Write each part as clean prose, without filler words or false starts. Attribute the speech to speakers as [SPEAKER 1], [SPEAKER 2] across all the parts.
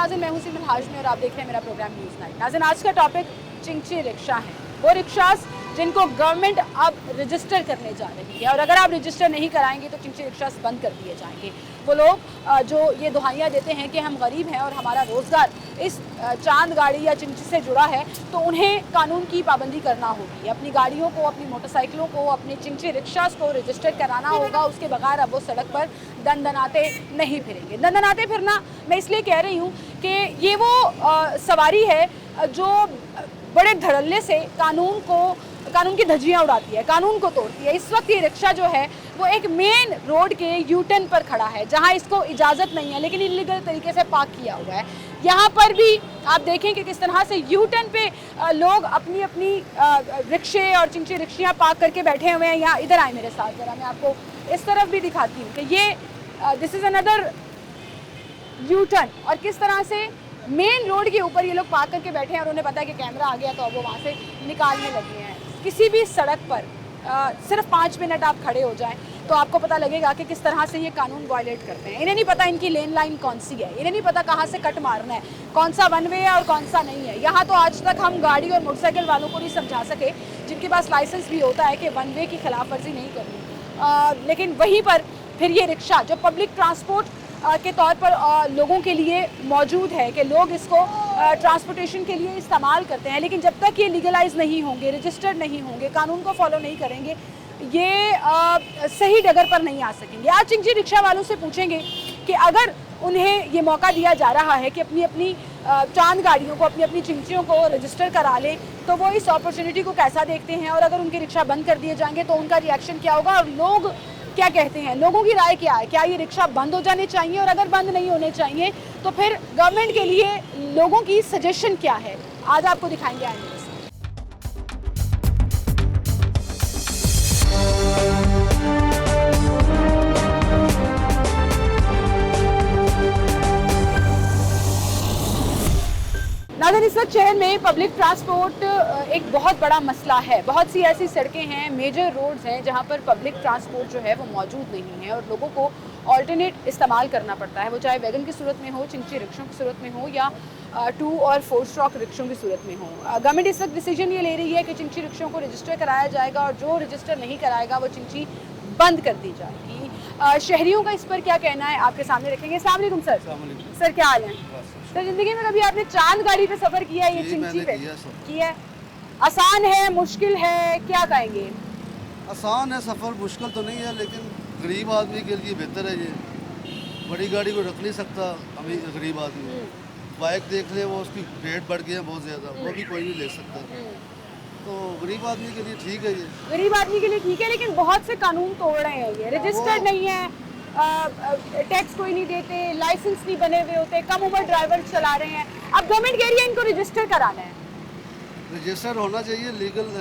[SPEAKER 1] नाज़रीन, मैं हूं सिमरन हाशमी और आप देख रहे हैं मेरा प्रोग्राम न्यूज़ नाइट। नाज़रीन, आज का टॉपिक चिंची रिक्शा है। वो रिक्शास जिनको गवर्नमेंट अब रजिस्टर करने जा रही है और अगर आप रजिस्टर नहीं कराएंगे तो चिंची रिक्शास बंद कर दिए जाएंगे। वो लोग जो ये दुहाइयाँ देते हैं कि हम गरीब हैं और हमारा रोज़गार इस चांद गाड़ी या चिंची से जुड़ा है, तो उन्हें कानून की पाबंदी करना होगी। अपनी गाड़ियों को, अपनी मोटरसाइकिलों को, अपनी चिंची रिक्शास को रजिस्टर कराना होगा। उसके बगैर अब वो सड़क पर दनदनाते नहीं फिरेंगे। दनदनाते फिरना मैं इसलिए कह रही हूँ कि ये वो सवारी है जो बड़े धड़ल्ले से कानून की धज्जियाँ उड़ाती है, कानून को तोड़ती है। इस वक्त ये रिक्शा जो है वो एक मेन रोड के यू-टर्न पर खड़ा है जहाँ इसको इजाज़त नहीं है, लेकिन इलीगल तरीके से पार्क किया हुआ है। यहाँ पर भी आप देखें कि किस तरह से यू-टर्न पे लोग अपनी अपनी रिक्शे और चिंची रिक्शियाँ पार्क करके बैठे हुए हैं। यहाँ इधर आए मेरे साथ, ज़रा मैं आपको इस तरफ भी दिखाती हूँ कि ये दिस इज़ अनदर यू-टर्न और किस तरह से मेन रोड के ऊपर ये लोग पार्क करके बैठे हैं और उन्हें पता है कि कैमरा आ गया तो अब वो वहाँ से निकालने लगे हैं। किसी भी सड़क पर सिर्फ 5 मिनट आप खड़े हो जाएं तो आपको पता लगेगा कि किस तरह से ये कानून वायलेट करते हैं। इन्हें नहीं पता इनकी लेन लाइन कौन सी है, इन्हें नहीं पता कहाँ से कट मारना है, कौन सा वन वे है और कौन सा नहीं है। यहाँ तो आज तक हम गाड़ी और मोटरसाइकिल वालों को नहीं समझा सके जिनके पास लाइसेंस भी होता है कि वन वे की खिलाफ वर्जी नहीं करनी, लेकिन वहीं पर फिर ये रिक्शा जो पब्लिक ट्रांसपोर्ट के तौर पर लोगों के लिए मौजूद है कि लोग इसको ट्रांसपोर्टेशन के लिए इस्तेमाल करते हैं, लेकिन जब तक ये लीगलाइज नहीं होंगे, रजिस्टर्ड नहीं होंगे, कानून को फॉलो नहीं करेंगे, ये सही डगर पर नहीं आ सकेंगे। आज चिंची रिक्शा वालों से पूछेंगे कि अगर उन्हें ये मौका दिया जा रहा है कि अपनी अपनी चांद गाड़ियों को, अपनी अपनी चिंचियों को रजिस्टर करा लें, तो वो इस अपॉर्चुनिटी को कैसा देखते हैं और अगर उनके रिक्शा बंद कर दिए जाएंगे तो उनका रिएक्शन क्या होगा और लोग क्या कहते हैं, लोगों की राय क्या है। क्या ये रिक्शा बंद हो जाने चाहिए और अगर बंद नहीं होने चाहिए तो फिर गवर्नमेंट के लिए लोगों की सजेशन क्या है, आज आपको दिखाएंगे आएंगे। नाज़रीन, इस वक्त शहर में पब्लिक ट्रांसपोर्ट एक बहुत बड़ा मसला है। बहुत सी ऐसी सड़कें हैं, मेजर रोड्स हैं जहां पर पब्लिक ट्रांसपोर्ट जो है वो मौजूद नहीं है और लोगों को ऑल्टरनेट इस्तेमाल करना पड़ता है, वो चाहे वैगन की सूरत में हो, चिंची रिक्शों की सूरत में हो या 2 और 4 स्ट्रोक रिक्शों की सूरत में हो। गवर्नमेंट इस वक्त डिसीजन ये ले रही है कि चिंची रिक्शों को रजिस्टर कराया जाएगा और जो रजिस्टर नहीं कराएगा वो चिंची बंद कर दी जाएगी। शहरियों का इस पर क्या कहना है आपके सामने रखेंगे। अस्सलाम वालेकुम सर। सर क्या हाल है? तो जिंदगी में कभी आपने चांद गाड़ी पे सफर किया है? ये चिंची पे किया है? आसान है, मुश्किल है, क्या कहेंगे?
[SPEAKER 2] आसान है सफ़र, मुश्किल तो नहीं है, लेकिन गरीब आदमी के लिए बेहतर है। ये बड़ी गाड़ी को रख नहीं सकता अभी गरीब आदमी। बाइक देख ले, वो उसकी रेट बढ़ गई है बहुत ज़्यादा, वो भी कोई नहीं ले सकता। तो गरीब आदमी के लिए ठीक है, ये
[SPEAKER 1] गरीब आदमी के लिए ठीक है, लेकिन बहुत से कानून तोड़ रहे हैं। ये रजिस्टर्ड नहीं है, टैक्स कोई नहीं देते, लाइसेंस नहीं बने हुए होते, कम उम्र ड्राइवर चला रहे हैं। अब गवर्नमेंट कह रही है इनको रजिस्टर कराना है।
[SPEAKER 2] रजिस्टर होना चाहिए,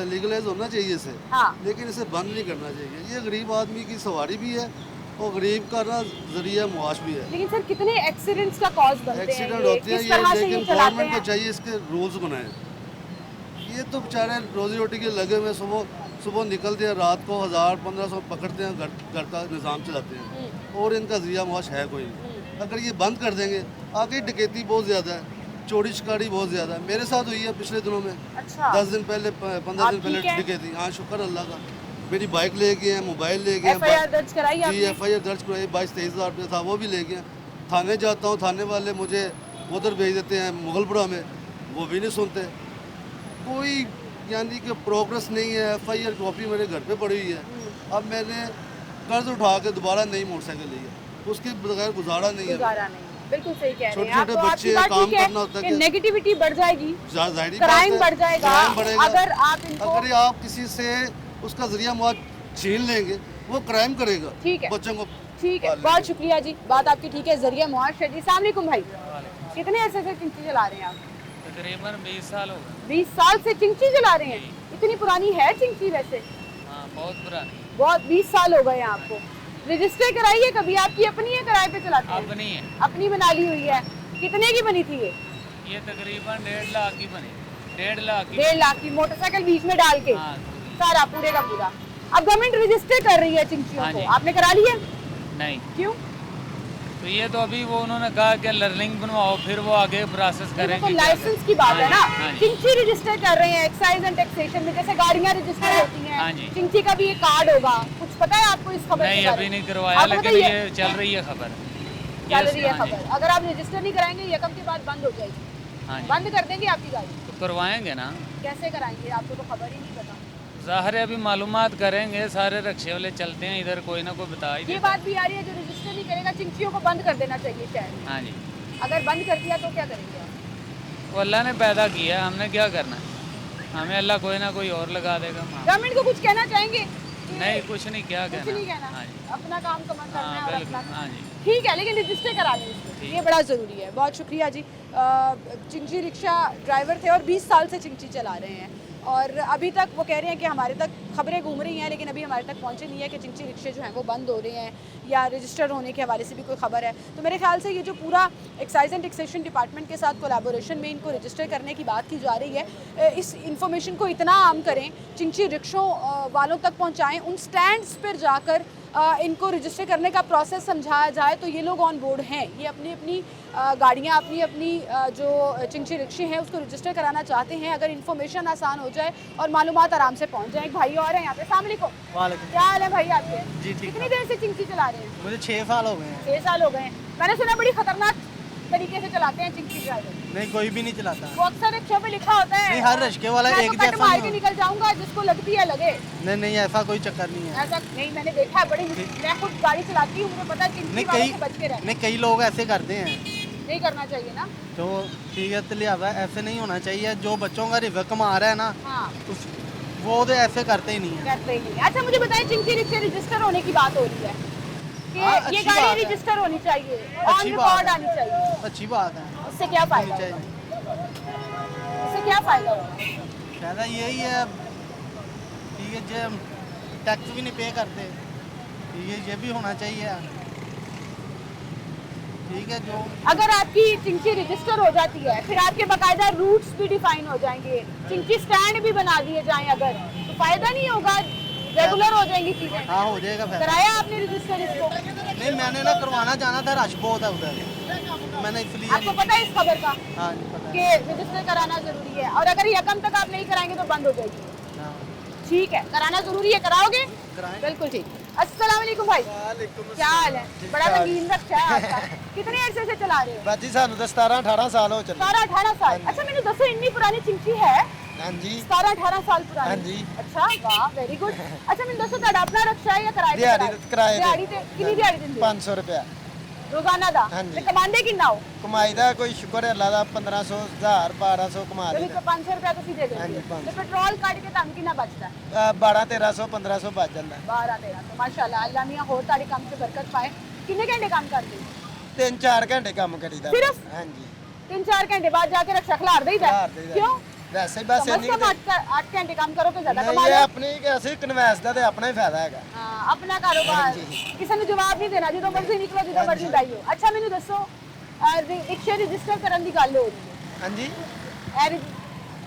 [SPEAKER 2] लीगलाइज होना चाहिए इसे।
[SPEAKER 1] हाँ।
[SPEAKER 2] लेकिन इसे बंद नहीं करना चाहिए। ये गरीब आदमी की सवारी भी है और गरीब का ना जरिया मुआश भी है।
[SPEAKER 1] लेकिन सर कितने एक्सीडेंट्स का कॉज बनते हैं,
[SPEAKER 2] एक्सीडेंट होते हैं ये, लेकिन गवर्नमेंट को चाहिए इसके रूल्स बनाए। ये तो बेचारे रोजी रोटी के लगे हुए, सुबह निकलते हैं, रात को 1000-1500 पकड़ते हैं, घर का निज़ाम चलाते हैं और इनका जरिया मुआश है कोई नहीं। अगर ये बंद कर देंगे, आगे डकैती बहुत ज़्यादा है, चोरी शिकारी बहुत ज़्यादा है। मेरे साथ हुई है पिछले दिनों में।
[SPEAKER 1] अच्छा।
[SPEAKER 2] 10 दिन पहले, 15 दिन पहले डकैती। हाँ, शुक्र अल्लाह का। मेरी बाइक ले गए हैं, मोबाइल ले गए हैं।
[SPEAKER 1] FIR दर्ज कराई आपने?
[SPEAKER 2] जी, FIR दर्ज कराई, 22-23 हज़ार रुपये था, वो भी ले गए। थाने जाता हूँ, थाने वाले मुझे उधर भेज देते हैं मुगलपुरा में, वो भी नहीं सुनते। कोई यानी कि प्रोग्रेस नहीं है। FIR कॉपी मेरे घर पे पड़ी हुई है। अब मैंने कर्ज उठा के दोबारा नई मोटरसाइकिल ली है, उसके बगैर गुजारा नहीं है।
[SPEAKER 1] बिल्कुल सही कह रहे हैं।
[SPEAKER 2] छोटे-छोटे बच्चे हैं, काम करना होता है,
[SPEAKER 1] नेगेटिविटी बढ़ जाएगी,
[SPEAKER 2] क्राइम
[SPEAKER 1] बढ़ जाएगा। अगर
[SPEAKER 2] आप किसी से उसका जरिया मुआश छीन लेंगे, वो क्राइम करेगा।
[SPEAKER 1] ठीक है,
[SPEAKER 2] बच्चों को
[SPEAKER 1] ठीक है, बहुत शुक्रिया जी, बात आपकी ठीक है। जरिया मुआश है जी। अस्सलाम वालेकुम भाई, कितने अरसे से चिंची चला रहे हैं आप?
[SPEAKER 3] तकरीबन 20 साल हो गए।
[SPEAKER 1] 20 साल से चिंची चला रहे हैं? इतनी पुरानी है चिंची वैसे?
[SPEAKER 3] हाँ, बहुत पुरानी।
[SPEAKER 1] बहुत 20 साल हो गए हैं आपको। रजिस्टर कराई है कभी? आपकी अपनी है, किराए पे चलाते हैं?
[SPEAKER 3] अपनी है।
[SPEAKER 1] अपनी बना ली हुई है। कितने की बनी थी ये?
[SPEAKER 3] ये तकरीबन 1.5 लाख की बनी। 1.5 लाख की।
[SPEAKER 1] 1.5 लाख की मोटरसाइकिल बीच में डाल के?
[SPEAKER 3] हाँ,
[SPEAKER 1] सारा पूरे का पूरा। अब गवर्नमेंट रजिस्टर कर रही है चिंचियों को, आपने करा लिया?
[SPEAKER 3] नहीं।
[SPEAKER 1] क्यों?
[SPEAKER 3] तो ये तो अभी वो उन्होंने कहा कि लर्निंग बनवाओ, फिर वो आगे प्रोसेस
[SPEAKER 1] तो
[SPEAKER 3] करेंगे।
[SPEAKER 1] लाइसेंस की बात है ना,
[SPEAKER 3] हाँ जी।
[SPEAKER 1] चिंची रजिस्टर कर रहे हैं एक्साइज एंड टैक्सेशन में, जैसे गाड़ियां रजिस्टर होती
[SPEAKER 3] हाँ
[SPEAKER 1] हैं,
[SPEAKER 3] जी।
[SPEAKER 1] चिंची का भी एक कार्ड होगा, कुछ पता है आपको इस खबर
[SPEAKER 3] नहीं
[SPEAKER 1] के बारे
[SPEAKER 3] अभी
[SPEAKER 1] में?
[SPEAKER 3] नहीं करवाया,
[SPEAKER 1] आपको
[SPEAKER 3] लेकिन
[SPEAKER 1] बताइए,
[SPEAKER 3] ये चल रही है खबर।
[SPEAKER 1] चल रही है
[SPEAKER 3] हाँ जी।
[SPEAKER 1] खबर। अगर आप रजिस्टर नहीं कराएंगे यकम के बाद बंद हो जाएगी,
[SPEAKER 3] हाँ जी,
[SPEAKER 1] बंद कर देंगे आपकी गाड़ी?
[SPEAKER 3] तो करवाएंगे ना।
[SPEAKER 1] कैसे कराएंगे, आपको तो खबर ही नहीं पता।
[SPEAKER 3] ज़ाहिर है अभी मालूमात करेंगे, सारे रिक्शे वाले चलते हैं इधर, कोई ना कोई बता ही
[SPEAKER 1] ये
[SPEAKER 3] देता है।
[SPEAKER 1] बात भी आ रही है जो रजिस्टर नहीं करेगा चिंचियों को बंद कर देना चाहिए शहर में।
[SPEAKER 3] हाँ जी,
[SPEAKER 1] अगर बंद कर दिया तो क्या करेंगे आप?
[SPEAKER 3] वो अल्लाह ने पैदा किया है, हमने क्या करना है? हमें अल्लाह कोई ना कोई और लगा देगा। हाँ।
[SPEAKER 1] गवर्नमेंट को कुछ कहना चाहेंगे कि
[SPEAKER 3] नहीं कुछ नहीं, क्या
[SPEAKER 1] कुछ
[SPEAKER 3] कहना।
[SPEAKER 1] नहीं कहना,
[SPEAKER 3] हाँ जी,
[SPEAKER 1] अपना काम कमर करना है
[SPEAKER 3] हाँ
[SPEAKER 1] और
[SPEAKER 3] बिल्कुल,
[SPEAKER 1] अपना
[SPEAKER 3] हाँ जी।
[SPEAKER 1] ठीक है, लेकिन रजिस्टर करा लें इसको,
[SPEAKER 3] ठीक।
[SPEAKER 1] ये बड़ा ज़रूरी है। बहुत शुक्रिया जी। चिंची रिक्शा ड्राइवर थे और 20 साल से चिंची चला रहे हैं और अभी तक वो कह रहे हैं कि हमारे तक खबरें घूम रही हैं, लेकिन अभी हमारे तक पहुंचे नहीं है कि चिंची रिक्शे जो हैं वो बंद हो रहे हैं या रजिस्टर होने के हवाले से भी कोई खबर है। तो मेरे ख्याल से ये जो पूरा एक्साइज एंड टैक्सेशन डिपार्टमेंट के साथ कोलैबोरेशन में इनको रजिस्टर करने की बात की जा रही है, इस इंफॉर्मेशन को इतना आम करें, चिंची रिक्शों वालों तक पहुँचाएँ, उन स्टैंड्स पर जाकर इनको रजिस्टर करने का प्रोसेस समझाया जाए तो ये लोग ऑन बोर्ड हैं। ये अपनी अपनी गाड़ियाँ अपनी अपनी जो चिंची रिक्शे हैं उसको रजिस्टर कराना चाहते हैं, अगर इन्फॉर्मेशन आसान हो जाए और मालूमात आराम से पहुंच जाए। एक भाई और हैं यहाँ पे। अस्सलाम वालेकुम।
[SPEAKER 4] वालेकुम।
[SPEAKER 1] क्या हाल है भाई आपके?
[SPEAKER 4] जी ठीक।
[SPEAKER 1] कितनी देर से चिंची चला रहे हैं?
[SPEAKER 4] मुझे 6 साल हो गए हैं।
[SPEAKER 1] 6 साल हो गए हैं। मैंने सुना बड़ी खतरनाक तरीके से चलाते हैं चिंची ड्राइवर।
[SPEAKER 4] नहीं कोई भी नहीं चलाता।
[SPEAKER 1] वो अक्सर रिक्शा पे लिखा होता है
[SPEAKER 4] नहीं हर रिक्शे वाला
[SPEAKER 1] मैं
[SPEAKER 4] एक
[SPEAKER 1] तो कट
[SPEAKER 4] जैसा
[SPEAKER 1] मार
[SPEAKER 4] नहीं
[SPEAKER 1] के
[SPEAKER 4] होता।
[SPEAKER 1] निकल जाऊंगा, जिसको लगती है लगे।
[SPEAKER 4] नहीं नहीं ऐसा कोई चक्कर नहीं है।
[SPEAKER 1] ऐसा नहीं, मैंने देखा है बड़ी, मैं खुद गाड़ी चलाती हूँ, मुझे पता है चिंची
[SPEAKER 4] नहीं
[SPEAKER 1] वालों से बच के रहना।
[SPEAKER 4] नहीं कई लोग ऐसे करते हैं
[SPEAKER 1] नहीं करना चाहिए ना।
[SPEAKER 4] तो ठीक है, तो लिहाजा ऐसे नहीं होना चाहिए। जो बच्चों का रिजक कमा रहा है ना
[SPEAKER 1] हाँ,
[SPEAKER 4] वो तो ऐसे करते ही नहीं है।
[SPEAKER 1] करते ही नहीं। अच्छा मुझे बताएं, चिंची रिक्शे रजिस्टर होने की बात हो रही है कि
[SPEAKER 4] हाँ,
[SPEAKER 1] ये
[SPEAKER 4] अच्छी बात
[SPEAKER 1] गाड़ी
[SPEAKER 4] है।
[SPEAKER 1] रजिस्टर होनी चाहिए, ऑन
[SPEAKER 4] अच्छी बात
[SPEAKER 1] रिकॉर्ड
[SPEAKER 4] है।
[SPEAKER 1] आनी चाहिए।
[SPEAKER 4] अच्छी बात है,
[SPEAKER 1] उससे क्या फायदा
[SPEAKER 4] होनी
[SPEAKER 1] होगा?
[SPEAKER 4] चाहिए।
[SPEAKER 1] इससे क्या फायदा होगा?
[SPEAKER 4] फायदा यही है, ठीक है, जो टैक्स भी नहीं पे करते, ठीक है, ये भी होना चाहिए, ठीक है। जो
[SPEAKER 1] अगर आपकी चिंची रजिस्टर हो जाती है फिर आपके बाकायदा रूट्स भी डिफाइन हो जाएंगे, चिंची स्टैंड भी बना दिए जाएं अगर, तो फायदा नहीं होगा, रेगुलर हो जाएंगी चीजें।
[SPEAKER 4] हाँ हो जाएगा फायदा।
[SPEAKER 1] कराया आपने रजिस्टर इसको?
[SPEAKER 4] नहीं मैंने ना करवाना जाना था, रश बहुत है उधर, मैंने इसलिए
[SPEAKER 1] आपको
[SPEAKER 4] नहीं।
[SPEAKER 1] पता है इस खबर का
[SPEAKER 4] हाँ जी पता है।
[SPEAKER 1] कि रजिस्टर कराना जरूरी है और अगर यकम तक आप नहीं कराएंगे तो बंद हो जाएगी?
[SPEAKER 4] हाँ,
[SPEAKER 1] ठीक है, कराना जरूरी है, कराओगे?
[SPEAKER 4] कराएं।
[SPEAKER 1] बिल्कुल ठीक। अस्सलाम वालेकुम भाई, क्या हाल है? बड़ा रंगीन रक्षा है आपका। कितने अरसे से चला रहे हो?
[SPEAKER 4] बाजी सानू तो 17-18 साल हो चले।
[SPEAKER 1] 17-18 साल। अच्छा मैंने दसो इतनी पुरानी चिंची है?
[SPEAKER 4] हाँ जी
[SPEAKER 1] 17-18 साल पुरानी?
[SPEAKER 4] हाँ जी।
[SPEAKER 1] अच्छा वाह, वेरी गुड। अच्छा मैंने दसो ਤੁਹਾਡਾ ਆਪਣਾ रक्षा है या किराए पे?
[SPEAKER 4] दिहाड़ी किराए
[SPEAKER 1] दिहाड़ी ते कितनी दिहाड़ी दिंदे?
[SPEAKER 4] 500 रुपया
[SPEAKER 1] रोजाना दा?
[SPEAKER 4] हाँ जी।
[SPEAKER 1] ते कमांदे किन्ना हो?
[SPEAKER 4] कमाई ਦਾ कोई शुक्र है अल्लाह ਦਾ 1500 1000 1200 कमा
[SPEAKER 1] ਤੇ
[SPEAKER 4] ਲੈਂਦਾ।
[SPEAKER 1] 500 ਰੁਪਏ ਤੁਸੀਂ ਦੇ
[SPEAKER 4] हाँ जी,
[SPEAKER 1] ਦਿੰਦੇ ਹੋ
[SPEAKER 4] 500
[SPEAKER 1] ਤੇ ਪੈਟਰੋਲ ਕੱਢ ਕੇ ਤੁਹਾਨੂੰ ਕਿੰਨਾ ਬਚਦਾ?
[SPEAKER 4] 12 1300 1500 ਬਚ ਜਾਂਦਾ।
[SPEAKER 1] 12-1300 ਮਾਸ਼ਾਅੱਲਾ। ਅੱਲਾਹ ਮੀਆਂ ਹੋਰ ਤੁਹਾਡੇ ਕੰਮ 'ਚ ਬਰਕਤ ਪਾਏ। ਕਿੰਨੇ ਘੰਟੇ ਕੰਮ ਕਰਦੇ ਹੋ?
[SPEAKER 4] 3-4 ਘੰਟੇ ਕੰਮ ਕਰੀਦਾ।
[SPEAKER 1] सिर्फ?
[SPEAKER 4] हाँ जी
[SPEAKER 1] 3-4 घंटे बाद जाके रक्षा खिलार देईदा?
[SPEAKER 4] खिलार देईदा।
[SPEAKER 1] क्यों?
[SPEAKER 4] वैसे ही बस
[SPEAKER 1] कम
[SPEAKER 4] नहीं
[SPEAKER 1] से कम 8 घंटे काम करो तो ज्यादा
[SPEAKER 4] नहीं
[SPEAKER 1] कमा
[SPEAKER 4] ये
[SPEAKER 1] लो।
[SPEAKER 4] अपनी कैसे कन्वेंस ਦਾ ਤੇ ਆਪਣਾ ਹੀ ਫਾਇਦਾ ਹੈਗਾ।
[SPEAKER 1] हाँ, अपना कारोबार, किसी ने जवाब नहीं देना, जो मर्जी निकलो जो मर्जी लाइयो। अच्छा मैंने दसो रिक्शे रजिस्टर करने की गल हो रही है,
[SPEAKER 4] हाँ जी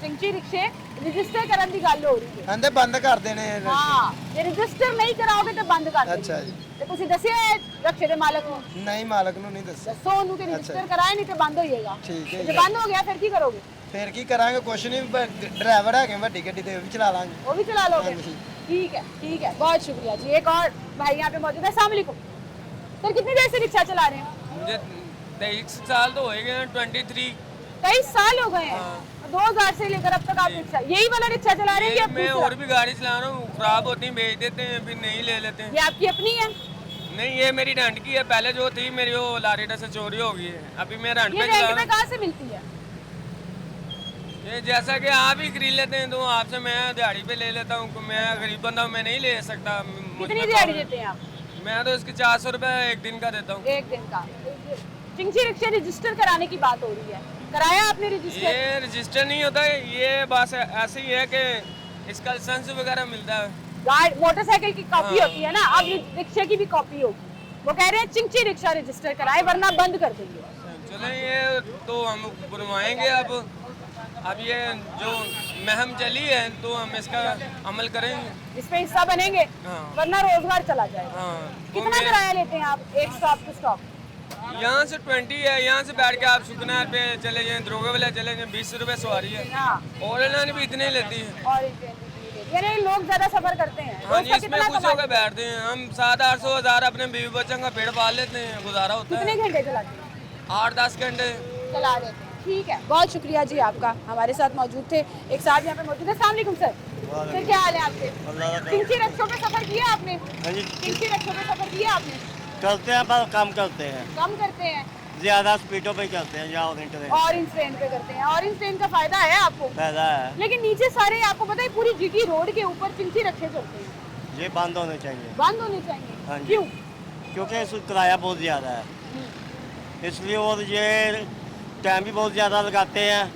[SPEAKER 1] चिंची रिक्शे रजिस्टर करने की गल हो रही है।
[SPEAKER 4] ਕਹਿੰਦੇ ਬੰਦ ਕਰ ਦੇਣੇ ਆ।
[SPEAKER 1] हाँ, जे रजिस्टर नहीं कराओगे तो बंद कर देंगे।
[SPEAKER 4] अच्छा जी।
[SPEAKER 1] ਤੇ ਤੁਸੀਂ ਦੱਸਿਆ ਹੈ रक्षे ਦੇ ਮਾਲਕ ਨੂੰ?
[SPEAKER 4] ਨਹੀਂ ਮਾਲਕ ਨੂੰ ਨਹੀਂ ਦੱਸਿਆ।
[SPEAKER 1] ਦੱਸੋ ਉਹਨੂੰ ਕਿ ਰजिस्टर कराए नहीं तो बंद हो जाएगा।
[SPEAKER 4] ठीक है।
[SPEAKER 1] ਜੇ ਬੰਦ ਹੋ ਗਿਆ ਫਿਰ ਕੀ ਕਰੋਗੇ?
[SPEAKER 4] ਫਿਰ ਕੀ ਕਰਾਂਗੇ, ਕੁਛ ਨਹੀਂ, ਡਰਾਈਵਰ ਹੈਗੇ ਵੱਡੀ ਗੱਡੀ ਤੇ ਉਹ ਵੀ ਚਲਾ ਲਾਂਗੇ।
[SPEAKER 1] वो भी चला लोगे?
[SPEAKER 4] हाँ जी।
[SPEAKER 1] ठीक है, बहुत शुक्रिया जी। एक और भाई यहाँ पे मौजूद है। अस्सलाम वालेकुम सर, कितनी देर से रिक्शा चला रहे हैं?
[SPEAKER 3] मुझे 23 साल तो हो गए हैं, 23।
[SPEAKER 1] 23 साल हो गए हैं। 2000 से लेकर अब तक आप रिक्शा, यही वाला रिक्शा चला रहे हैं या
[SPEAKER 3] मैं
[SPEAKER 1] दूसरा?
[SPEAKER 3] और भी गाड़ी चला रहा हूँ, खराब होती है बेच देते हैं, फिर नहीं ले लेते हैं।
[SPEAKER 1] ये आपकी अपनी है?
[SPEAKER 3] नहीं ये मेरी रेंट की है, पहले जो थी मेरी वो लारेटा से चोरी हो गई है, अभी मैं रेंट
[SPEAKER 1] ये
[SPEAKER 3] पे चला
[SPEAKER 1] रेंट
[SPEAKER 3] रहा
[SPEAKER 1] पे कहाँ से मिलती है?
[SPEAKER 3] हूँ। ये जैसा कि आप ही खरीद लेते हैं तो आपसे मैं दिहाड़ी पे ले लेता हूँ, मैं गरीब बंदा हूँ, मैं नहीं ले सकता।
[SPEAKER 1] कितनी दिहाड़ी देते हैं आप?
[SPEAKER 3] मैं तो इसकी 400 रुपये एक दिन का देता हूँ।
[SPEAKER 1] एक दिन का। चिंची रिक्शा रजिस्टर कराने की बात हो रही है, कराया आपने रजिस्टर?
[SPEAKER 3] ये रजिस्टर नहीं होता है, ये बस ऐसे ही है कि इसका लाइसेंस वगैरह मिलता है।
[SPEAKER 1] मोटरसाइकिल की कॉपी
[SPEAKER 3] हाँ।
[SPEAKER 1] होती है ना, अब रिक्शे की भी कॉपी होगी। वो कह रहे हैं चिंची रिक्शा रजिस्टर कराए वरना बंद कर देंगे।
[SPEAKER 3] चलो ये तो हम बनवाएंगे अब ये जो महम चली है तो हम इसका अमल करेंगे,
[SPEAKER 1] इस पे हिस्सा बनेंगे
[SPEAKER 3] हाँ।
[SPEAKER 1] वरना रोजगार चला जाएगा।
[SPEAKER 3] हाँ।
[SPEAKER 1] कितना किराया लेते हैं आप एक स्टॉप टू स्टॉप?
[SPEAKER 3] यहाँ से 20 है, यहाँ से बैठ के आप सुकना पे चले जाएं, दरोगे वाले चले जाएं, 20 रुपए सवारी है।
[SPEAKER 1] हाँ।
[SPEAKER 3] और एयरलाइन भी इतने ही लेती है।
[SPEAKER 1] और यानी लोग ज्यादा सफर करते हैं।
[SPEAKER 3] हाँ
[SPEAKER 1] रोज
[SPEAKER 3] जी,
[SPEAKER 1] का
[SPEAKER 3] इसमें
[SPEAKER 1] कितना
[SPEAKER 3] खुश
[SPEAKER 1] कमाते
[SPEAKER 3] होकर बैठते हैं हम। 700-800 अपने बीवी बच्चों का पेड़ पाल लेते हैं, गुजारा होता
[SPEAKER 1] कितने
[SPEAKER 3] है।
[SPEAKER 1] घंटे चलाते हैं?
[SPEAKER 3] 8-10 घंटे
[SPEAKER 1] चला रहे थे। ठीक है, बहुत शुक्रिया जी आपका, हमारे साथ मौजूद थे। एक साहब यहाँ पे मौजूद है। अस्सलाम वालेकुम सर। सर क्या हाल है आपके? किंची रिक्शों पे सफर किया आपने? किंची रिक्शों पे सफर किया आपने?
[SPEAKER 5] चलते हैं पर कम करते हैं,
[SPEAKER 1] कम करते हैं
[SPEAKER 5] ज्यादा स्पीडों पे चलते हैं। जहाँ ऑरेंज ट्रेन
[SPEAKER 1] ऑरेंज ट्रेन पे करते हैं। ऑरेंज ट्रेन का फायदा है आपको,
[SPEAKER 5] पैदा है,
[SPEAKER 1] लेकिन नीचे सारे आपको पता है पूरी जीटी रोड के ऊपर चिंची रखे चलते हैं।
[SPEAKER 5] ये बंद होने चाहिए।
[SPEAKER 1] बंद होने चाहिए।
[SPEAKER 5] हाँ जी।
[SPEAKER 1] क्यों?
[SPEAKER 5] क्योंकि इसका किराया बहुत ज़्यादा है, इसलिए। और ये टाइम भी बहुत ज़्यादा लगाते हैं,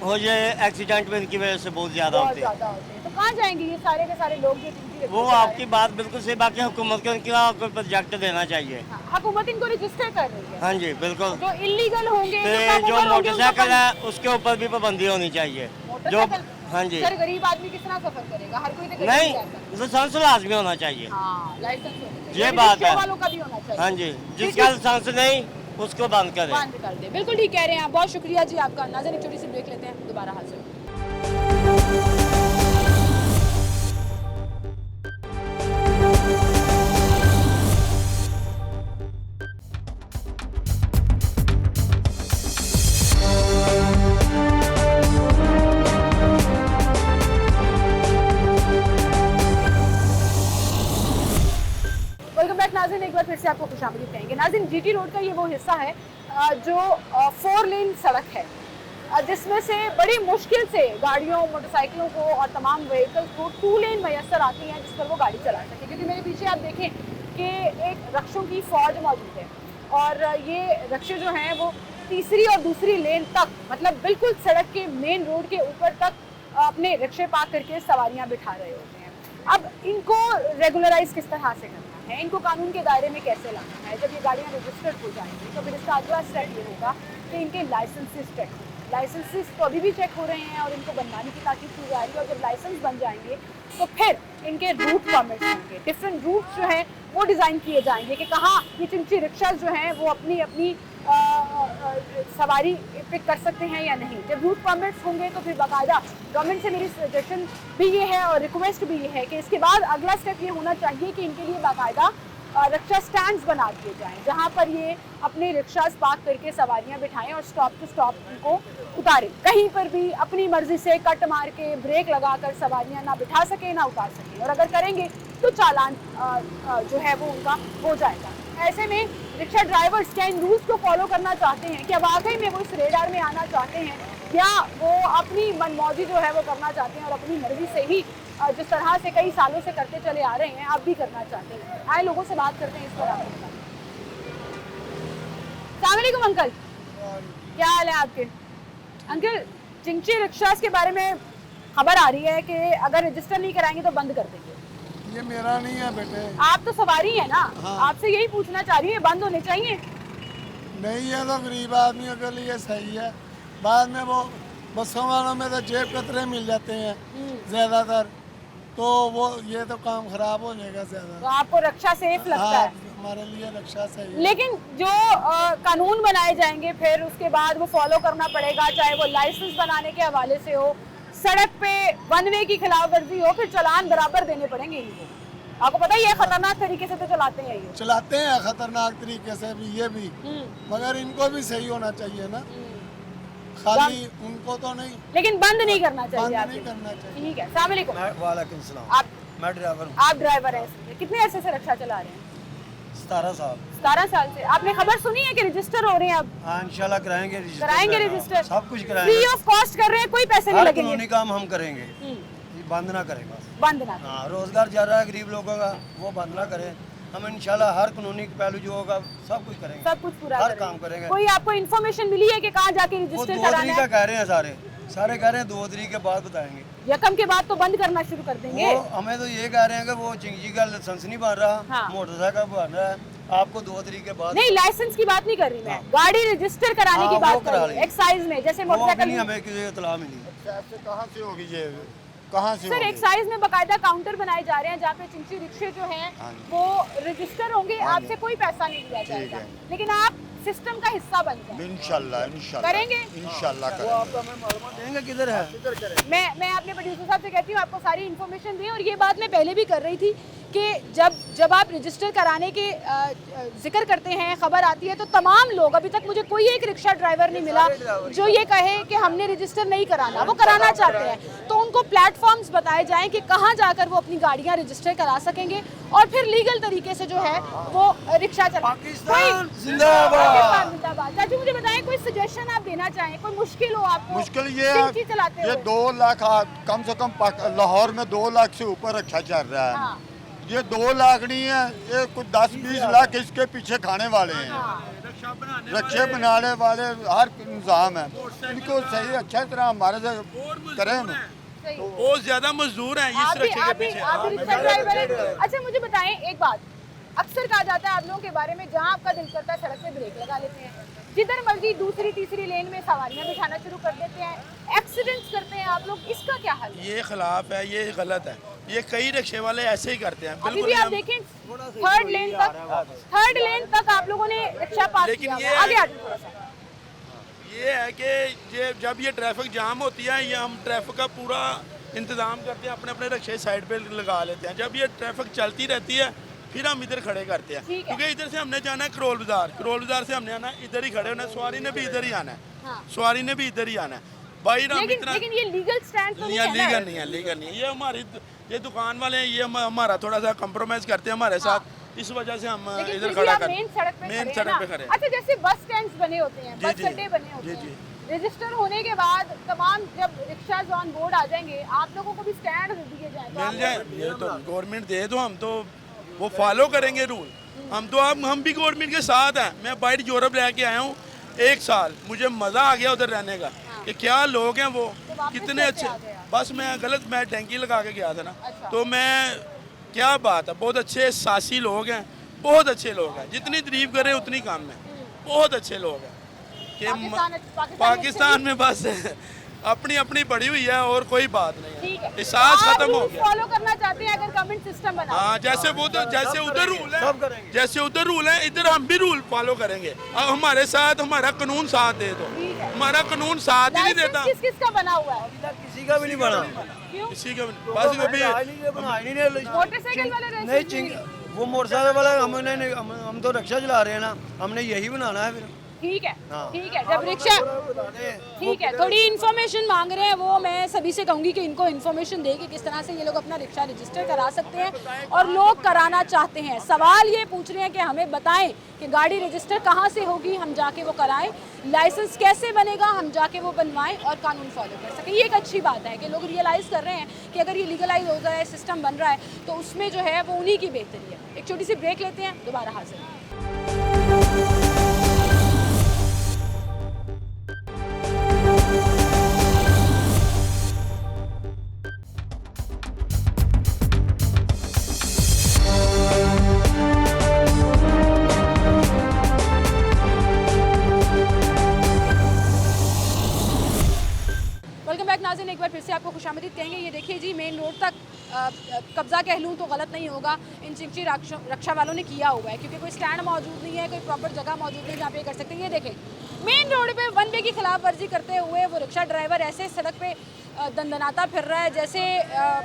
[SPEAKER 5] और ये एक्सीडेंट भी इनकी वजह से बहुत ज़्यादा
[SPEAKER 1] बहुत
[SPEAKER 5] होते हैं।
[SPEAKER 1] ज्यादा होते हैं। तो कहाँ जाएंगे ये सारे के सारे लोग जो चिंची रखे
[SPEAKER 5] वो
[SPEAKER 1] चला रहे
[SPEAKER 5] आपकी बात बिल्कुल सही। बाकी हुकूमत को इनका कोई प्रोजेक्ट देना चाहिए।
[SPEAKER 1] हैं? हुकूमत इनको रजिस्टर कर रही है।
[SPEAKER 5] हाँ जी बिल्कुल।
[SPEAKER 1] जो इलीगल होंगे,
[SPEAKER 5] तो
[SPEAKER 1] कम
[SPEAKER 5] जो
[SPEAKER 1] उम्र होंगे, उनको
[SPEAKER 5] मोटरसाइकिल है उसके ऊपर भी पाबंदी होनी चाहिए। जो
[SPEAKER 1] मोटरसाइकिल?
[SPEAKER 5] हाँ जी।
[SPEAKER 1] सर गरीब आदमी किस तरह सफर करेगा? हर कोई तो गरीब
[SPEAKER 5] नहीं,
[SPEAKER 1] जाता है।
[SPEAKER 5] लाइसेंस लाजमी होना चाहिए।
[SPEAKER 1] हाँ, लाइसेंस होना चाहिए।
[SPEAKER 5] ये बात
[SPEAKER 1] रिक्शा
[SPEAKER 5] है।
[SPEAKER 1] वालों का भी होना चाहिए।
[SPEAKER 5] हाँ जी, जिसका लाइसेंस नहीं उसको बंद करें।
[SPEAKER 1] बंद कर दे। बिल्कुल ठीक कह रहे हैं आप। बहुत शुक्रिया जी आपका। नाज़रीन एक छोटी सी ब्रेक लेते हैं, दोबारा हाजिर। वेलकम बैक नाज़रीन, एक बार फिर से आपको खुशामदीद कहेंगे। नाज़रीन जीटी रोड का ये वो हिस्सा है जो 4 लेन सड़क है, जिसमें से बड़ी मुश्किल से गाड़ियों, मोटरसाइकिलों को और तमाम व्हीकल्स को 2 लेन मैसर आती हैं जिस पर वो गाड़ी चला सके। क्योंकि मेरे पीछे आप देखें कि एक रक्षों की फौज मौजूद है, और ये रक्षे जो हैं वो तीसरी और दूसरी लेन तक, मतलब बिल्कुल सड़क के मेन रोड के ऊपर तक अपने रिक्शे पार्क करके सवारियाँ बिठा रहे होते हैं। अब इनको रेगुलराइज किस तरह से करना है, इनको कानून के दायरे में कैसे लाना है? जब ये गाड़ियाँ रजिस्टर्ड हो जाएंगी तो फिर इसका अगला स्टेप ये होगा कि इनके लाइसेंसेस चेक। लाइसेंसेस तो अभी भी चेक हो रहे हैं और इनको बनवाने की ताकीद की जा रही है, और जब लाइसेंस बन जाएंगे तो फिर इनके रूट परमिट्स होंगे। डिफरेंट रूट्स जो हैं वो डिज़ाइन किए जाएंगे कि कहाँ ये चिंची रिक्शा जो हैं वो अपनी अपनी सवारी पिक कर सकते हैं या नहीं। जब रूट परमिट्स होंगे तो फिर बाकायदा गवर्नमेंट से मेरी सजेशन भी ये है और रिक्वेस्ट भी ये है कि इसके बाद अगला स्टेप ये होना चाहिए कि इनके लिए बाकायदा रिक्शा स्टैंड्स बना दिए जाएं, जहाँ पर ये अपने रिक्शास पार्क करके सवारियाँ बिठाएं और स्टॉप टू स्टॉप उनको उतारें। कहीं पर भी अपनी मर्जी से कट मार के ब्रेक लगाकर सवारियाँ ना बिठा सकें ना उतार सकें, और अगर करेंगे तो चालान जो है वो उनका हो जाएगा। ऐसे में रिक्शा ड्राइवर्स क्या इन रूल्स को फॉलो करना चाहते हैं? क्या वाकई में वो इस रेडार में आना चाहते हैं, या वो अपनी मनमौजी जो है वो करना चाहते हैं और अपनी मर्जी से ही जिस तरह से कई सालों से करते चले आ रहे हैं आप भी करना चाहते हैं? आए लोगों से बात करते हैं इस पर। आपको अस्सलाम वालेकुम अंकल, क्या हाल है आपके? अंकल, चिंची रिक्शास के बारे में खबर आ रही है कि अगर रजिस्टर नहीं कराएंगे तो बंद कर देंगे।
[SPEAKER 6] ये मेरा नहीं है बेटे।
[SPEAKER 1] आप तो सवारी है ना,
[SPEAKER 6] हाँ।
[SPEAKER 1] आपसे यही पूछना चाह रही हूँ, बंद होने चाहिए?
[SPEAKER 6] नहीं, ये तो गरीब आदमियों के लिए सही है। बाद में वो बसों वालों में तो जेब कतरे मिल जाते हैं ज़्यादातर, तो वो ये तो काम खराब हो जाएगा ज़्यादा।
[SPEAKER 1] तो आपको रक्षा सेफ लगता
[SPEAKER 6] हाँ,
[SPEAKER 1] है?
[SPEAKER 6] हमारे लिए रक्षा सही है।
[SPEAKER 1] लेकिन जो कानून बनाए जाएंगे फिर उसके बाद वो फॉलो करना पड़ेगा, चाहे वो लाइसेंस बनाने के हवाले से हो, सड़क पे वन वे की खिलाफ वर्जी हो, फिर चालान बराबर देने पड़ेंगे इनको। आपको पता ही है खतरनाक तरीके से तो चलाते हैं ये।
[SPEAKER 6] चलाते हैं खतरनाक तरीके से भी, ये भी, मगर इनको भी सही होना चाहिए ना, खाली उनको तो नहीं।
[SPEAKER 1] लेकिन बंद नहीं करना
[SPEAKER 6] बंद
[SPEAKER 1] चाहिए
[SPEAKER 6] नहीं
[SPEAKER 1] आपके।
[SPEAKER 6] करना चाहिए।
[SPEAKER 1] ठीक है, अस्सलाम वालेकुम।
[SPEAKER 5] वालेकुम सलाम।
[SPEAKER 1] आप
[SPEAKER 5] मैं ड्राइवर हूँ।
[SPEAKER 1] आप ड्राइवर हैं, कितने अरसे से रिक्शा चला रहे हैं?
[SPEAKER 5] 17 साल।
[SPEAKER 1] 17 साल से। आपने खबर सुनी है कि रजिस्टर हो रहे हैं अब?
[SPEAKER 5] हाँ इंशाल्लाह कराएंगे रजिस्टर।
[SPEAKER 1] कराएंगे रजिस्टर?
[SPEAKER 5] सब कुछ
[SPEAKER 1] फ्री
[SPEAKER 5] कराएंगे,
[SPEAKER 1] ऑफ कॉस्ट कर रहे हैं, कोई पैसे नहीं
[SPEAKER 5] हर
[SPEAKER 1] लगेंगे?
[SPEAKER 5] कानूनी काम हम करेंगे, बंद ना करें बस।
[SPEAKER 1] बंद ना।
[SPEAKER 5] हाँ, रोजगार जा रहा है गरीब लोगों का, वो बंद ना करें। हम इंशाल्लाह हर कानूनी पहलू जो होगा सब कुछ करेंगे,
[SPEAKER 1] सब कुछ पूरा
[SPEAKER 5] हर
[SPEAKER 1] करेंगे।
[SPEAKER 5] काम करेंगे।
[SPEAKER 1] कोई आपको इन्फॉर्मेशन मिली है कि कहाँ जाके
[SPEAKER 5] वो
[SPEAKER 1] रजिस्टर
[SPEAKER 5] 2
[SPEAKER 1] कराना
[SPEAKER 5] तरीका
[SPEAKER 1] है?
[SPEAKER 5] कह रहे हैं, सारे कह रहे हैं 2 तरीके के बाद बताएंगे।
[SPEAKER 1] यकम के बाद तो बंद करना शुरू कर देंगे।
[SPEAKER 5] वो हमें तो ये कह रहे हैं कि वो चिंगी का लाइसेंस नहीं बन रहा,
[SPEAKER 1] हाँ।
[SPEAKER 5] मोटरसाइकिल बन रहा है, आपको 2 तरीके के बाद।
[SPEAKER 1] नहीं, लाइसेंस की बात नहीं कर रही मैं, गाड़ी रजिस्टर कराने
[SPEAKER 5] हाँ,
[SPEAKER 1] की
[SPEAKER 5] वो
[SPEAKER 1] बात कर
[SPEAKER 5] करा
[SPEAKER 1] रही हूँ।
[SPEAKER 5] ली।
[SPEAKER 1] एक्साइज में जैसे
[SPEAKER 5] वो भी नहीं
[SPEAKER 1] मोटरसाइकिल।
[SPEAKER 5] हमें किसी इत्तला मिली।
[SPEAKER 6] कहाँ से होगी ये?
[SPEAKER 7] कहाँ से
[SPEAKER 1] सर
[SPEAKER 7] होंगे?
[SPEAKER 1] एक्साइज में बकायदा काउंटर बनाए जा रहे हैं जहाँ पे चिंची रिक्शे जो हैं
[SPEAKER 7] हाँ जी।
[SPEAKER 1] वो रजिस्टर होंगे,
[SPEAKER 7] हाँ जी।
[SPEAKER 1] आपसे कोई पैसा नहीं लिया
[SPEAKER 7] ठीक
[SPEAKER 1] जाएगा,
[SPEAKER 7] है।
[SPEAKER 1] लेकिन आप सिस्टम का हिस्सा बन जाए।
[SPEAKER 7] इंशाल्लाह इंशाल्लाह
[SPEAKER 1] करेंगे?
[SPEAKER 7] इंशाल्लाह करेंगे।
[SPEAKER 4] देंगे किधर है?
[SPEAKER 1] मैं अपने प्रोड्यूसर साहब से कहती हूँ आपको सारी इन्फॉर्मेशन दें, और ये बात मैं पहले भी कर रही थी कि जब आप रजिस्टर कराने के जिक्र करते हैं, खबर आती है, तो तमाम लोग, अभी तक मुझे कोई एक रिक्शा ड्राइवर नहीं मिला जो ये कहे कि हमने रजिस्टर नहीं कराना, वो कराना चाहते हैं। तो उनको प्लेटफॉर्म्स बताए जाएं कि कहाँ जाकर वो अपनी गाड़ियाँ रजिस्टर करा सकेंगे और फिर लीगल तरीके से जो है वो रिक्शा चला।
[SPEAKER 6] पाकिस्तान जिंदाबाद।
[SPEAKER 1] चाचू मुझे बताएं कोई सजेशन आप देना चाहें, कोई मुश्किल हो आपको
[SPEAKER 7] मुश्किल ये है,
[SPEAKER 1] चिंची चलाते
[SPEAKER 7] ये
[SPEAKER 1] हुए?
[SPEAKER 7] 2 लाख कम से कम लाहौर में 2 लाख से ऊपर रक्षा चल रहा है।
[SPEAKER 1] हाँ।
[SPEAKER 7] ये 2 लाख नहीं है, ये कुछ 10-20 लाख इसके पीछे खाने वाले हैं। रक्षे बनाने वाले हर निज़ाम है, इनको सही अच्छी तरह हमारे से करें।
[SPEAKER 8] बहुत ज्यादा मजदूर हैं इस रक्षे के पीछे।
[SPEAKER 1] आप भी रिक्शा ड्राइवर हैं। अच्छा मुझे बताएं एक बात, अक्सर कहा जाता है आप लोगों के बारे में, जहां आपका दिल करता है सड़क पे ब्रेक लगा लेते हैं, जिधर मर्जी दूसरी तीसरी लेन में सवारियां बिठाना शुरू कर देते हैं, एक्सीडेंट्स करते हैं आप लोग, इसका क्या हल है?
[SPEAKER 8] ये खिलाफ है, ये गलत है, ये कई रिक्शे वाले ऐसे ही करते हैं।
[SPEAKER 1] अभी भी आप देखें थर्ड लेन तक आप लोगों ने रिक्शा पास
[SPEAKER 8] लेकिन
[SPEAKER 1] किया
[SPEAKER 8] ये
[SPEAKER 1] हुआ है। आगे आगे थोड़ा सा।
[SPEAKER 8] ये है कि जब ये ट्रैफिक जाम होती है, ये हम ट्रैफिक का पूरा इंतजाम करते हैं, अपने अपने रिक्शे साइड पे लगा लेते हैं। जब ये ट्रैफिक चलती रहती है फिर हम इधर खड़े करते हैं,
[SPEAKER 1] ठीक है।
[SPEAKER 8] क्योंकि इधर से हमने जाना है करोल बाजार से हमने आना है, इधर ही खड़े होना है, सवारी ने भी इधर ही आना है,
[SPEAKER 1] हाँ।
[SPEAKER 8] सवारी ने भी इधर ही आना है। भाई हम इतना
[SPEAKER 1] लेकिन ये लीगल स्टैंड तो नहीं है ना?
[SPEAKER 8] लीगल नहीं है, लीगल नहीं है। ये हमारी ये दुकान वाले हैं, ये हमारा थोड़ा सा कम्प्रोमाइज करते हैं हमारे साथ, इस वजह से हम
[SPEAKER 1] लेकिन
[SPEAKER 8] इधर
[SPEAKER 1] फिर भी
[SPEAKER 8] खड़ा
[SPEAKER 1] आप
[SPEAKER 8] कर
[SPEAKER 1] मेन सड़क पे
[SPEAKER 8] मेन
[SPEAKER 1] खड़े हैं
[SPEAKER 8] सड़क
[SPEAKER 1] ना?
[SPEAKER 8] पे खड़े हैं।
[SPEAKER 1] अच्छा जैसे बस स्टैंड्स बने होते हैं,
[SPEAKER 8] जी,
[SPEAKER 1] बस
[SPEAKER 8] जी।
[SPEAKER 1] अड्डे बने होते
[SPEAKER 8] जी,
[SPEAKER 1] हैं,
[SPEAKER 8] जी।
[SPEAKER 1] रजिस्टर होने के बाद तमाम जब रिक्शाज ऑन बोर्ड आ जाएंगे, आप लोगों को भी स्टैंड दिए जाए तो
[SPEAKER 8] मिल जाए, ये तो गवर्नमेंट दे दो, हम तो वो फॉलो करेंगे रूल। हम भी गवर्नमेंट के साथ हैं। मैं बाइट यूरोप रह के आया हूँ 1 साल, मुझे मज़ा आ गया उधर रहने का, कि क्या लोग हैं वो,
[SPEAKER 1] वापस
[SPEAKER 8] कितने
[SPEAKER 1] कैसे
[SPEAKER 8] अच्छे।
[SPEAKER 1] आ गए आप?
[SPEAKER 8] बस मैं टैंकी लगा के गया था ना,
[SPEAKER 1] अच्छा।
[SPEAKER 8] तो मैं क्या बात है, बहुत अच्छे सासी लोग हैं, बहुत अच्छे लोग हैं, जितनी तारीफ करें उतनी कम है, बहुत अच्छे लोग हैं। कि पाकिस्तान में बस अपनी अपनी पड़ी हुई है और कोई बात नहीं
[SPEAKER 1] ठीक है,
[SPEAKER 8] है, एहसास खत्म हो गया।
[SPEAKER 1] फॉलो करना चाहते हैं अगर गवर्नमेंट सिस्टम बना,
[SPEAKER 8] हाँ, जैसे उधर रूल है, जैसे उधर रूल है, इधर हम भी रूल फॉलो करेंगे। अब हमारे साथ हमारा कानून साथ दे दो,
[SPEAKER 1] ठीक है।
[SPEAKER 8] हमारा कानून साथ ही नहीं देता।
[SPEAKER 1] किस किस का बना हुआ है?
[SPEAKER 4] किसी का भी नहीं बना।
[SPEAKER 1] क्यों?
[SPEAKER 8] किसी का बस कभी
[SPEAKER 1] मोटरसाइकिल वाले
[SPEAKER 4] नहीं, वो मोटरसाइकिल वाला हम तो रिक्शा चला रहे हैं ना, हमने यही बनाना है फिर।
[SPEAKER 1] ठीक है,
[SPEAKER 4] हाँ।
[SPEAKER 1] ठीक है। जब रिक्शा ठीक है, थोड़ी इन्फॉर्मेशन मांग रहे हैं, वो मैं सभी से कहूँगी कि इनको इन्फॉर्मेशन दे कि किस तरह से ये लोग अपना रिक्शा रजिस्टर करा सकते हैं, और लोग कराना चाहते हैं। सवाल ये पूछ रहे हैं कि हमें बताएं कि गाड़ी रजिस्टर कहाँ से होगी, हम जाके वो कराएं, लाइसेंस कैसे बनेगा, हम जाके वो बनवाएं और कानून फॉलो कर सकें। ये एक अच्छी बात है कि लोग रियलाइज़ कर रहे हैं कि अगर ये लीगलाइज हो जाए, सिस्टम बन रहा है, तो उसमें जो है वो उन्हीं की बेहतरी है। एक छोटी सी ब्रेक लेते हैं, दोबारा हाजिर हैं। नाज़रीन एक बार फिर से आपको खुशामदीद कहेंगे। ये देखिए जी, मेन रोड तक कब्ज़ा कह लूँ तो गलत नहीं होगा, इन चिंची रक्षा वालों ने किया हुआ है, क्योंकि कोई स्टैंड मौजूद नहीं है, कोई प्रॉपर जगह मौजूद नहीं जहाँ पे कर सकते हैं। ये देखें, मेन रोड पे वन वे की खिलाफ वर्जी करते हुए वो रिक्शा ड्राइवर ऐसे सड़क पे दंदनाता फिर रहा है जैसे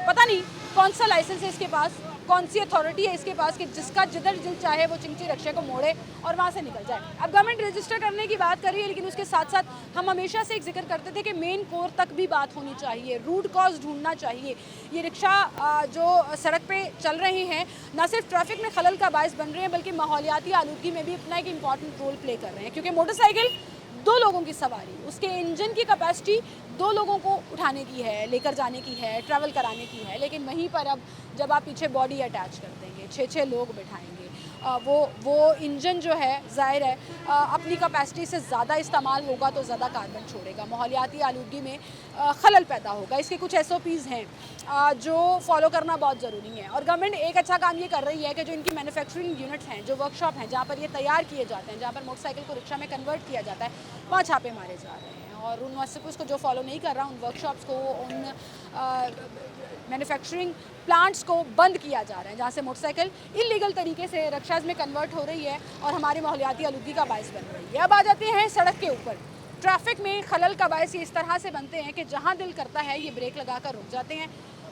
[SPEAKER 1] पता नहीं कौन सा लाइसेंस है इसके पास, कौन सी अथॉरिटी है इसके पास कि जिसका जिधर दिल चाहे वो चिंची रिक्शे को मोड़े और वहाँ से निकल जाए। अब गवर्नमेंट रजिस्टर करने की बात कर रही है, लेकिन उसके साथ साथ हम हमेशा से एक जिक्र करते थे कि मेन कोर तक भी बात होनी चाहिए, रूट कॉज ढूंढना चाहिए। ये रिक्शा जो सड़क पे चल रहे हैं न सिर्फ ट्रैफिक में खलल का बायस बन रहे हैं, बल्कि माहौलियाती आलूदगी में भी अपना एक इम्पॉर्टेंट रोल प्ले कर रहे हैं, क्योंकि मोटरसाइकिल 2 लोगों की सवारी, उसके इंजन की कैपेसिटी 2 लोगों को उठाने की है, लेकर जाने की है, ट्रैवल कराने की है। लेकिन वहीं पर अब जब आप पीछे बॉडी अटैच कर देंगे, 6-6 लोग बिठाएंगे, वो इंजन जो है ज़ाहिर है अपनी कैपेसिटी से ज़्यादा इस्तेमाल होगा तो ज़्यादा कार्बन छोड़ेगा, माहौलियाती आलूदगी में खलल पैदा होगा। इसके कुछ SOPs हैं जो फॉलो करना बहुत ज़रूरी है, और गवर्नमेंट एक अच्छा काम ये कर रही है कि जो इनकी मैन्युफैक्चरिंग यूनिट्स हैं, जो वर्कशॉप हैं जहाँ पर ये तैयार किए जाते हैं, जहाँ पर मोटरसाइकिल को रिक्शा में कन्वर्ट किया जाता है, वहाँ छापे मारे जा रहे हैं। और उन मुअस्सिस को जो फॉलो नहीं कर रहा, उन वर्कशॉप्स को, उन मैन्युफैक्चरिंग प्लांट्स को बंद किया जा रहा है, जहाँ से मोटरसाइकिल इलीगल तरीके से रिक्शाज में कन्वर्ट हो रही है और हमारे माहौलियाती आलूगी का बायस बन रही है। अब आ जाते हैं सड़क के ऊपर। ट्रैफिक में खलल का बायस ये इस तरह से बनते हैं कि जहाँ दिल करता है ये ब्रेक लगाकर रुक जाते हैं।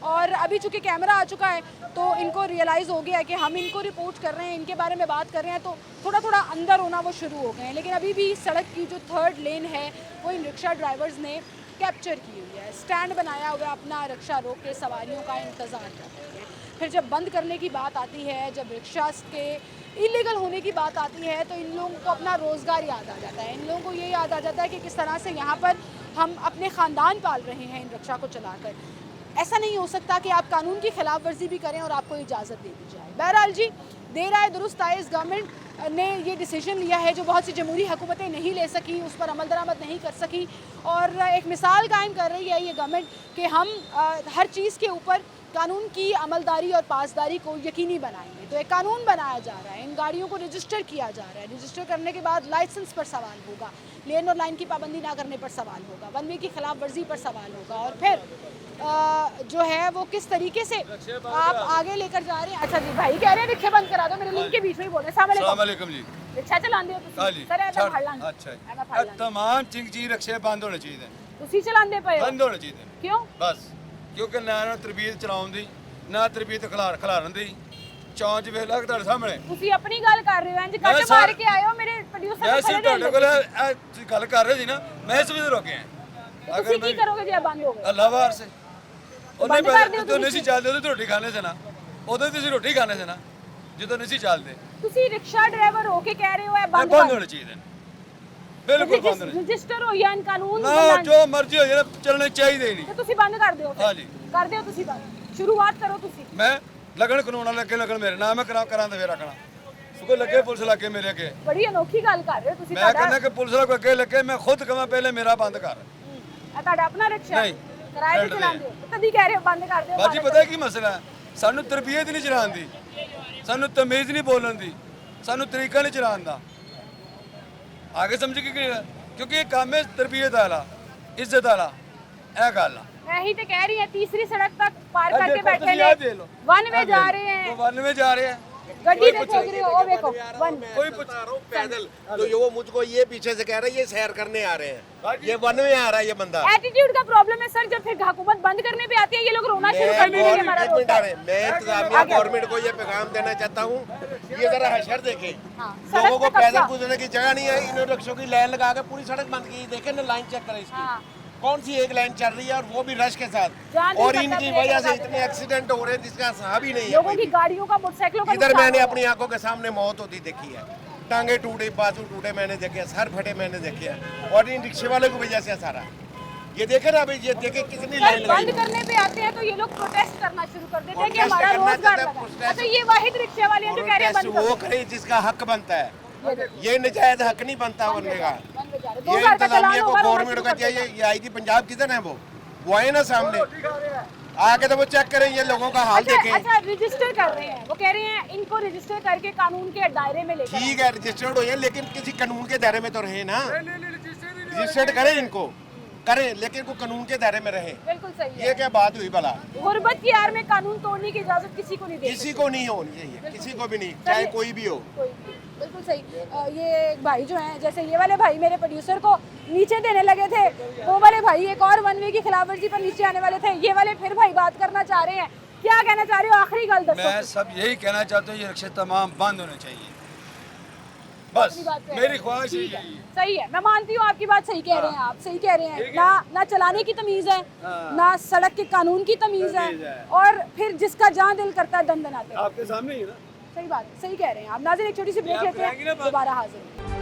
[SPEAKER 1] और अभी चूँकि कैमरा आ चुका है तो इनको रियलाइज़ हो गया है कि हम इनको रिपोर्ट कर रहे हैं, इनके बारे में बात कर रहे हैं, तो थोड़ा थोड़ा अंदर होना वो शुरू हो गए हैं। लेकिन अभी भी सड़क की जो 3rd लेन है वो इन रिक्शा ड्राइवर्स ने कैप्चर की हुई है। स्टैंड बनाया हुआ है, अपना रिक्शा रोक के सवारियों का इंतज़ार कर रहे हैं। फिर जब बंद करने की बात आती है, जब रिक्शा के इलीगल होने की बात आती है, तो इन लोगों को अपना रोज़गार याद आ जाता है। इन लोगों को ये याद आ जाता है कि किस तरह से यहाँ पर हम अपने ख़ानदान पाल रहे हैं इन रिक्शा को चलाकर। ऐसा नहीं हो सकता कि आप कानून की खिलाफ वर्जी भी करें और आपको इजाज़त दे दी जाए। बहरहाल जी, देर आए दुरुस्त आए, इस गवर्नमेंट ने ये डिसीजन लिया है जो बहुत सी जमहूरी हुकूमतें नहीं ले सकी, उस पर अमल दरामद नहीं कर सकी, और एक मिसाल कायम कर रही है ये गवर्नमेंट कि हम हर चीज़ के ऊपर कानून की अमलदारी और पासदारी को यकीनी बनाएंगे। तो एक कानून बनाया जा रहा है, इन गाड़ियों को रजिस्टर किया जा रहा है। रजिस्टर करने के बाद लाइसेंस पर सवाल होगा, लेन और लाइन की पाबंदी ना करने पर सवाल होगा, वन वे की खिलाफ वर्जी पर सवाल होगा, और फिर जो है वो किस तरीके से आप आगे लेकर जा रहे हैं। अच्छा जी, भाई कह रहे हैं रिक्शे बंद करा दो, मेरे लिंक के बीच में ही बोल रहे हैं। अस्सलाम वालेकुम
[SPEAKER 9] जी,
[SPEAKER 1] रिक्शा चलाते हो तुसी? सर ऐसा फड़ लांगे।
[SPEAKER 9] अच्छा, तमाम चिंगची रिक्शे बंद होने चाहिए,
[SPEAKER 1] तुसी चलाते पे हो?
[SPEAKER 9] बंद होने चाहिए।
[SPEAKER 1] क्यों?
[SPEAKER 9] बस क्योंकि ना तरबीयत चलाउण दी, ना तरबीयत खिलारन दी। चौंच ਵੇਖ ਲਾ ਤੁਹਾਡੇ ਸਾਹਮਣੇ।
[SPEAKER 1] ਤੁਸੀਂ ਆਪਣੀ ਗੱਲ ਕਰ ਰਹੇ ਹੋ, ਇੰਜ ਕੱਟ ਮਾਰ ਕੇ ਆਏ ਹੋ ਮੇਰੇ ਪ੍ਰੋਡਿਊਸਰ
[SPEAKER 9] ਮੈਂ ਸਿਰਫ ਤੁਹਾਡੇ ਕੋਲ ਇਹ ਗੱਲ ਕਰ ਰਹੇ ਸੀ ਨਾ, ਮੈਂ ਇਸ ਵਿੱਚ ਰੋਕੇ ਆ।
[SPEAKER 1] ਤੁਸੀਂ ਕੀ ਕਰੋਗੇ ਜੇ ਬੰਦ ਹੋ ਗਏ?
[SPEAKER 9] ਅੱਲਾਹ ਵਾਰ ਸੇ ਉਹਨੇ ਜਦੋਂ ਨਹੀਂ ਸੀ ਚੱਲਦੇ ਉਦੋਂ ਰੋਟੀ ਖਾਣੇ ਸੀ ਨਾ, ਉਦੋਂ ਤੁਸੀਂ ਰੋਟੀ ਖਾਣੇ ਸੀ ਨਾ ਜਦੋਂ ਨਹੀਂ ਸੀ ਚੱਲਦੇ।
[SPEAKER 1] ਤੁਸੀਂ ਰਿਕਸ਼ਾ ਡਰਾਈਵਰ ਹੋ ਕੇ ਕਹਿ ਰਹੇ ਹੋ ਇਹ ਬੰਦ
[SPEAKER 9] ਹੋਣੇ ਚਾਹੀਦੇ ਨੇ, ਬਿਲਕੁਲ ਬੰਦ ਹੋਣੇ।
[SPEAKER 1] ਰਜਿਸਟਰ ਹੋ ਜਾਂ ਕਾਨੂੰਨ
[SPEAKER 9] ਨਾ ਜੋ ਮਰਜ਼ੀ ਹੋ ਜਾਏ ਚੱਲਣੇ ਚਾਹੀਦੇ ਨਹੀਂ।
[SPEAKER 1] ਤੇ ਤੁਸੀਂ ਬੰਦ ਕਰ ਦਿਓ।
[SPEAKER 9] ਹਾਂ ਜੀ,
[SPEAKER 1] ਕਰ ਦਿਓ ਤੁਸੀਂ ਬੰਦ, ਸ਼ੁਰੂਆਤ ਕਰੋ ਤੁਸੀਂ।
[SPEAKER 9] ਮੈਂ लगन कानून वाले अगे लगन मेरे नाम करा तो फिर रखना सुको लगे पुलिस लागे मेरे अगे।
[SPEAKER 1] बड़ी अनोखी गल कर रहे हो तुसी।
[SPEAKER 9] मैं कहना कि पुलिस को अगे लगे, मैं खुद कहां पहले मेरा बंद कर।
[SPEAKER 1] ਤੁਹਾਡਾ ਆਪਣਾ ਰਿਕਸ਼ਾ
[SPEAKER 9] नहीं
[SPEAKER 1] किराए पे चलाते हो, तभी कह रहे हो बंद कर दो।
[SPEAKER 9] बाजी पता है की मसला है, सानू तरबियत नहीं चलान दी, सानू तमीज नहीं बोलन दी, सानू तरीका नहीं चलान दा। आगे समझ के क्योंकि ये काम है तरबियत वाला, इज्जत वाला, ए गल आ।
[SPEAKER 1] मैं ही तो कह रही है, तीसरी सड़क तक पार करके बैठे ने, वन वे जा रहे हैं,
[SPEAKER 9] वन में जा रहे हैं,
[SPEAKER 1] गड्डी देखो गिरे हो, देखो वन
[SPEAKER 9] कोई पूछ
[SPEAKER 10] पैदल। तो ये वो मुझको ये पीछे से कह रहा है ये सैर करने आ रहे हैं, ये वन में आ रहा है ये बंदा।
[SPEAKER 1] एटीट्यूड का प्रॉब्लम है सर। जब फिर हुकूमत बंद करने पे आती है ये लोग रोना शुरू कर देते हैं हमारा रोजगार।
[SPEAKER 10] मैं इंतजामिया गवर्नमेंट को ये पैगाम देना चाहता हूँ, ये जरा हशर देखे, लोगों को पैदल गुजरने की जगह नहीं है, इन्होंने रिक्शों की लाइन लगा के पूरी सड़क बंद की। देखे ना लाइन चेक करें इसकी, कौन सी एक लाइन चल रही है और वो भी रश के साथ, और इनकी वजह से इतने एक्सीडेंट हो रहे हैं जिसका हिसाब ही नहीं है।
[SPEAKER 1] लोगों की गाड़ियों का, मोटरसाइकिलों का
[SPEAKER 10] इधर मैंने अपनी आंखों के सामने मौत होती देखी है, टांगे टूटे, बाजू टूटे मैंने देखे, सर फटे मैंने देखे हैं, और इन रिक्शे वाले की वजह से सारा ये देखे ना अभी, ये देखे कितनी लाइन
[SPEAKER 1] बंद करने पे आते हैं तो ये लोग प्रोटेस्ट करना शुरू कर देते हैं कि हमारा रोजगार लगा। तो ये वाहिद रिक्शे वाले हैं जो कह रहे हैं बंद
[SPEAKER 10] वो करे जिसका हक बनता है, ये नजायज हक नहीं बनता बनने का। ये
[SPEAKER 1] 2000 का चलान
[SPEAKER 10] इंतजामिया को
[SPEAKER 1] होगा,
[SPEAKER 10] गवर्नमेंट को चाहिए, ये आई थी पंजाब किधर है वो आए ना सामने आके तो वो चेक करें, ये लोगों का हाल देखें।
[SPEAKER 1] अच्छा रजिस्टर कर रहे हैं, वो कह रहे हैं इनको रजिस्टर करके कानून के दायरे में लेकर।
[SPEAKER 10] ठीक है रजिस्टर्ड हो, लेकिन किसी कानून के दायरे में तो रहे ना, रजिस्टर्ड करें इनको, करें लेकिन को कानून के दायरे में रहे।
[SPEAKER 1] बिल्कुल सही है।
[SPEAKER 10] ये क्या बात हुई भला?
[SPEAKER 1] गुर्बत की आड़ में कानून तोड़ने की इजाजत किसी को नहीं देनी,
[SPEAKER 10] किसी को नहीं होनी चाहिए, किसी को भी नहीं, चाहे कोई भी हो।
[SPEAKER 1] बिल्कुल सही। ये एक भाई जो हैं, जैसे ये वाले भाई मेरे प्रोड्यूसर को नीचे देने लगे थे, वो वाले भाई एक और वन वे की खिलाफवर्जी पर नीचे आने वाले थे, ये वाले फिर भाई बात करना चाह रहे हैं। क्या कहना चाह रहे हो? आखिरी गल दसो।
[SPEAKER 9] मैं सब यही कहना चाहता हूँ, ये रिक्शे तमाम बंद होने चाहिए, बस मेरी ख्वाहिश यही है।
[SPEAKER 1] सही है, मैं मानती हूँ आपकी बात, सही कह रहे हैं आप, सही कह रहे हैं। ना चलाने की तमीज है, ना सड़क के कानून की तमीज है, और फिर जिसका जहाँ दिल करता है दंदनाते हैं।
[SPEAKER 9] आपके सामने ही ना,
[SPEAKER 1] सही बात है, सही कह रहे हैं आप। नाज़रीन एक छोटी सी ब्रेक लेते हैं, दोबारा हाजिर।